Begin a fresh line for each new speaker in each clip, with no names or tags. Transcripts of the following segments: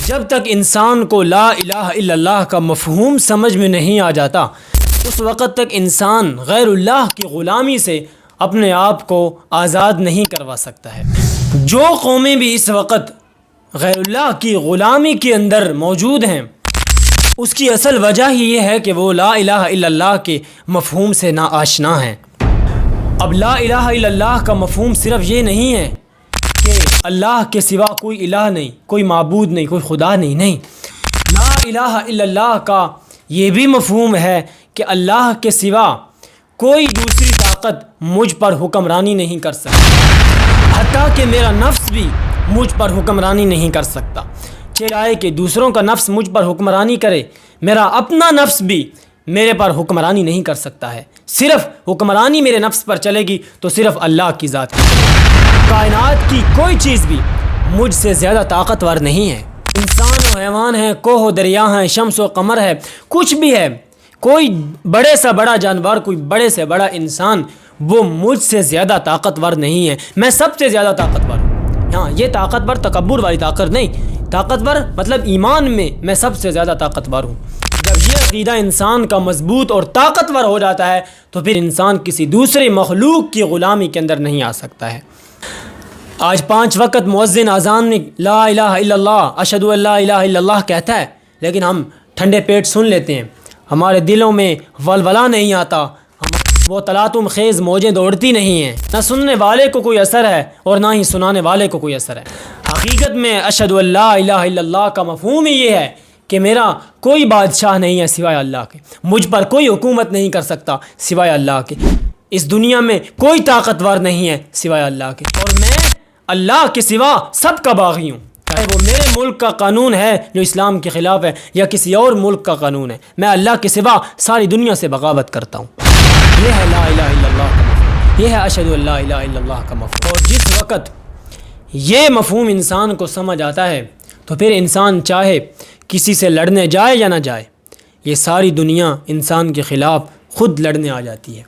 جب تک انسان کو لا الہ الا اللہ کا مفہوم سمجھ میں نہیں آ جاتا اس وقت تک انسان غیر اللہ کی غلامی سے اپنے آپ کو آزاد نہیں کروا سکتا ہے۔ جو قومیں بھی اس وقت غیر اللہ کی غلامی کے اندر موجود ہیں اس کی اصل وجہ ہی یہ ہے کہ وہ لا الہ الا اللہ کے مفہوم سے ناآشنا ہیں۔ اب لا الہ الا اللہ کا مفہوم صرف یہ نہیں ہے کہ اللہ کے سوا کوئی الہ نہیں، کوئی معبود نہیں، کوئی خدا نہیں۔ لا الہ الا اللہ کا یہ بھی مفہوم ہے کہ اللہ کے سوا کوئی دوسری طاقت مجھ پر حکمرانی نہیں کر سکتی، حتیٰ کہ میرا نفس بھی مجھ پر حکمرانی نہیں کر سکتا۔ چاہے کہ دوسروں کا نفس مجھ پر حکمرانی کرے، میرا اپنا نفس بھی میرے پر حکمرانی نہیں کر سکتا ہے۔ صرف حکمرانی میرے نفس پر چلے گی تو صرف اللہ کی ذات کی۔ کائنات کی کوئی چیز بھی مجھ سے زیادہ طاقتور نہیں ہے۔ انسان و حیوان ہے، کوہ و دریا ہے، شمس و قمر ہے، کچھ بھی ہے، کوئی بڑے سے بڑا جانور، کوئی بڑے سے بڑا انسان وہ مجھ سے زیادہ طاقتور نہیں ہے۔ میں سب سے زیادہ طاقتور ہوں۔ ہاں، یہ طاقتور تکبر والی طاقت نہیں، طاقتور مطلب ایمان میں سب سے زیادہ طاقتور ہوں۔ جب یہ عقیدہ انسان کا مضبوط اور طاقتور ہو جاتا ہے تو پھر انسان کسی دوسرے مخلوق کی غلامی کے اندر نہیں آ سکتا ہے۔ آج 5 وقت مؤذن اذان میں لا الہ الا اللہ اشہد ان لا الہ الا اللہ کہتا ہے، لیکن ہم ٹھنڈے پیٹ سن لیتے ہیں، ہمارے دلوں میں ولولہ نہیں آتا، وہ تلاطم خیز موجیں دوڑتی نہیں ہیں، نہ سننے والے کو کوئی اثر ہے اور نہ ہی سنانے والے کو کوئی اثر ہے۔ حقیقت میں اشہد ان لا الہ الا اللہ کا مفہوم ہی یہ ہے کہ میرا کوئی بادشاہ نہیں ہے سوائے اللہ کے، مجھ پر کوئی حکومت نہیں کر سکتا سوائے اللہ کے، اس دنیا میں کوئی طاقتور نہیں ہے سوائے اللہ کے، اور میں اللہ کے سوا سب کا باغی ہوں، چاہے وہ میرے ملک کا قانون ہے جو اسلام کے خلاف ہے یا کسی اور ملک کا قانون ہے، میں اللہ کے سوا ساری دنیا سے بغاوت کرتا ہوں۔ یہ ہے لا الہ الا اللہ کا مفہوم، یہ ہے اشہد ان لا الہ الا اللہ کا مفہوم۔ اور جس وقت یہ مفہوم انسان کو سمجھ آتا ہے تو پھر انسان چاہے کسی سے لڑنے جائے یا نہ جائے، یہ ساری دنیا انسان کے خلاف خود لڑنے آ جاتی ہے۔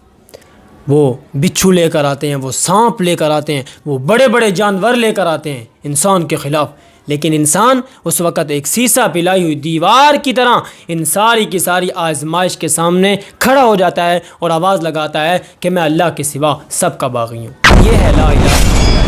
وہ بچھو لے کر آتے ہیں، وہ سانپ لے کر آتے ہیں، وہ بڑے بڑے جانور لے کر آتے ہیں انسان کے خلاف، لیکن انسان اس وقت ایک سیسا پلائی ہوئی دیوار کی طرح ان ساری کی ساری آزمائش کے سامنے کھڑا ہو جاتا ہے اور آواز لگاتا ہے کہ میں اللہ کے سوا سب کا باغی ہوں۔ یہ ہے لا الہ الا اللہ۔